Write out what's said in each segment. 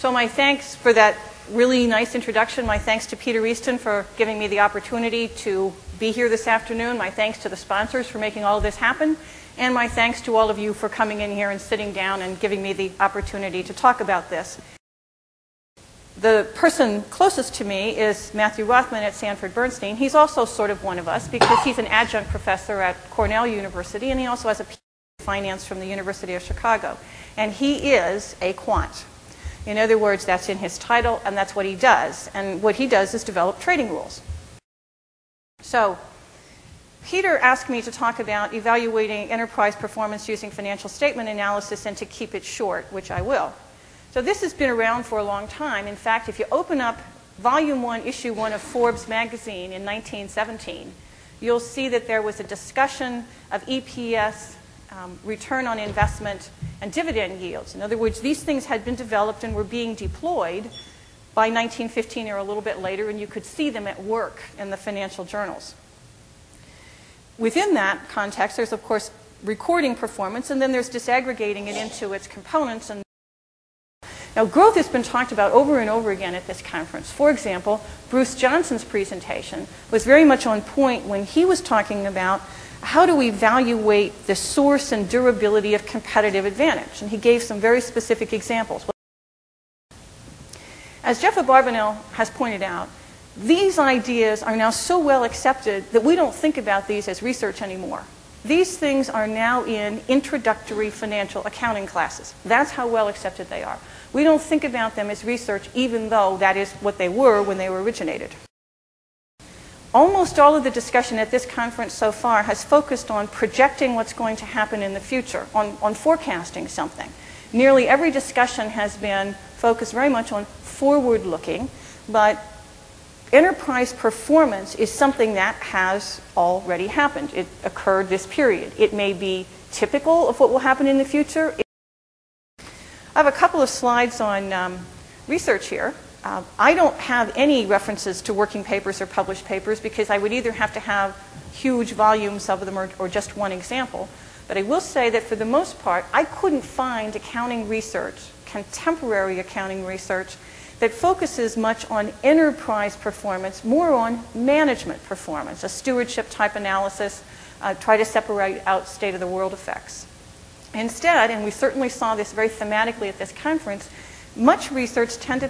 So my thanks for that really nice introduction. My thanks to Peter Easton for giving me the opportunity to be here this afternoon. My thanks to the sponsors for making all of this happen. And my thanks to all of you for coming in here and sitting down and giving me the opportunity to talk about this. The person closest to me is Matthew Rothman at Sanford Bernstein. He's also sort of one of us because he's an adjunct professor at Cornell University, and he also has a PhD in finance from the University of Chicago. And he is a quant. In other words, that's in his title, and that's what he does. And what he does is develop trading rules. So Peter asked me to talk about evaluating enterprise performance using financial statement analysis and to keep it short, which I will. So this has been around for a long time. In fact, if you open up Volume 1, Issue 1 of Forbes magazine in 1917, you'll see that there was a discussion of EPS, return on investment, and dividend yields. In other words, these things had been developed and were being deployed by 1915 or a little bit later, and you could see them at work in the financial journals. Within that context, there's, of course, recording performance, and then there's disaggregating it into its components. And now, growth has been talked about over and over again at this conference. For example, Bruce Johnson's presentation was very much on point when he was talking about how do we evaluate the source and durability of competitive advantage? And he gave some very specific examples. As Jeff Abarbanel has pointed out, these ideas are now so well accepted that we don't think about these as research anymore. These things are now in introductory financial accounting classes. That's how well accepted they are. We don't think about them as research, even though that is what they were when they were originated. Almost all of the discussion at this conference so far has focused on projecting what's going to happen in the future, on forecasting something. Nearly every discussion has been focused very much on forward-looking, but enterprise performance is something that has already happened. It occurred this period. It may be typical of what will happen in the future. I have a couple of slides on research here. I don't have any references to working papers or published papers because I would either have to have huge volumes of them or just one example. But I will say that for the most part, I couldn't find accounting research, contemporary accounting research, that focuses much on enterprise performance, more on management performance, a stewardship type analysis, try to separate out state of the world effects. Instead, and we certainly saw this very thematically at this conference, much research tends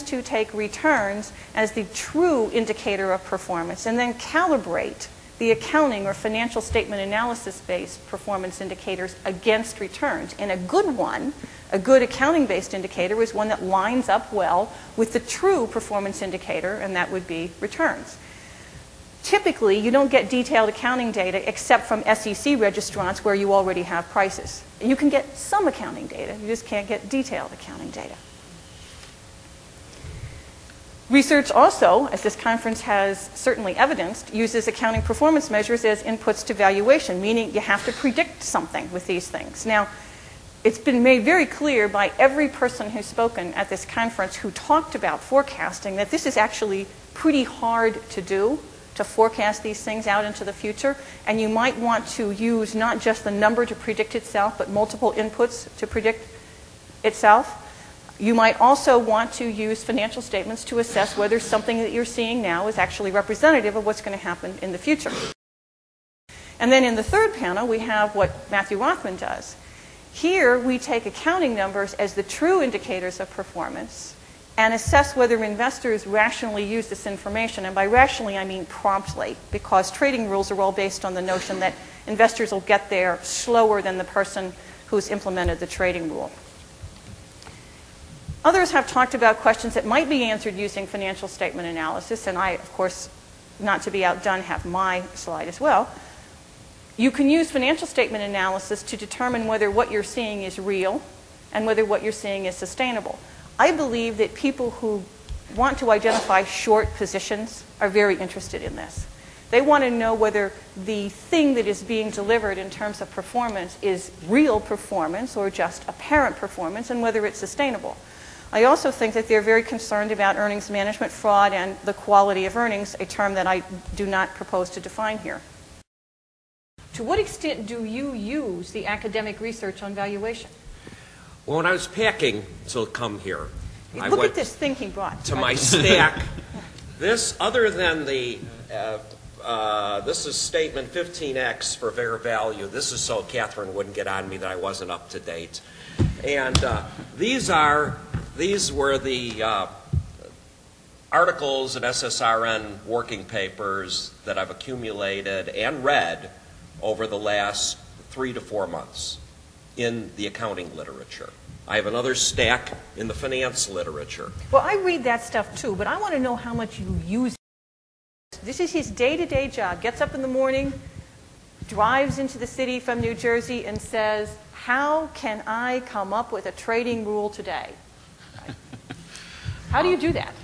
to take returns as the true indicator of performance and then calibrate the accounting or financial statement analysis-based performance indicators against returns. And a good one, a good accounting-based indicator, is one that lines up well with the true performance indicator, and that would be returns. Typically, you don't get detailed accounting data except from SEC registrants where you already have prices. You can get some accounting data, you just can't get detailed accounting data. Research also, as this conference has certainly evidenced, uses accounting performance measures as inputs to valuation, meaning you have to predict something with these things. Now, it's been made very clear by every person who's spoken at this conference who talked about forecasting that this is actually pretty hard to do, to forecast these things out into the future, and you might want to use not just the number to predict itself, but multiple inputs to predict itself. You might also want to use financial statements to assess whether something that you're seeing now is actually representative of what's going to happen in the future. And then in the third panel, we have what Matthew Rothman does. Here, we take accounting numbers as the true indicators of performance and assess whether investors rationally use this information. And by rationally, I mean promptly, because trading rules are all based on the notion that investors will get there slower than the person who's implemented the trading rule. Others have talked about questions that might be answered using financial statement analysis, and I, of course, not to be outdone, have my slide as well. You can use financial statement analysis to determine whether what you're seeing is real and whether what you're seeing is sustainable. I believe that people who want to identify short positions are very interested in this. They want to know whether the thing that is being delivered in terms of performance is real performance or just apparent performance, and whether it's sustainable. I also think that they're very concerned about earnings management fraud and the quality of earnings, a term that I do not propose to define here. To what extent do you use the academic research on valuation? Well, when I was packing to come here, I Look went at this thing he brought. to my stack. This, other than the, this is statement 15X for fair value. This is so Catherine wouldn't get on me that I wasn't up to date. And these were the articles and SSRN working papers that I've accumulated and read over the last 3 to 4 months in the accounting literature. I have another stack in the finance literature. Well, I read that stuff too, but I want to know how much you use it. This is his day-to-day job. Gets up in the morning, drives into the city from New Jersey and says, how can I come up with a trading rule today? Right? How do you do that?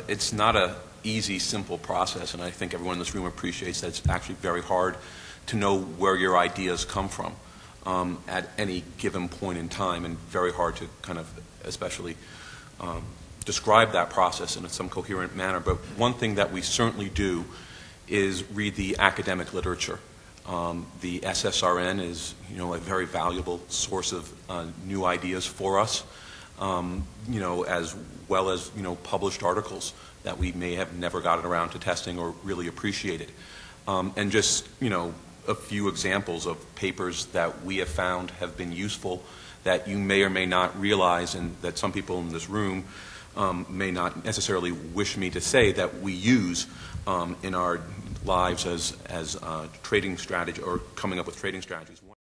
It's not an easy, simple process, and I think everyone in this room appreciates that it's actually very hard to know where your ideas come from at any given point in time, and very hard to kind of especially describe that process in some coherent manner. But one thing that we certainly do is read the academic literature. The SSRN is, a very valuable source of new ideas for us, as well as, published articles that we may have never gotten around to testing or really appreciated. And just, a few examples of papers that we have found have been useful that you may or may not realize, and that some people in this room may not necessarily wish me to say, that we use in our lives as trading strategy, or coming up with trading strategies.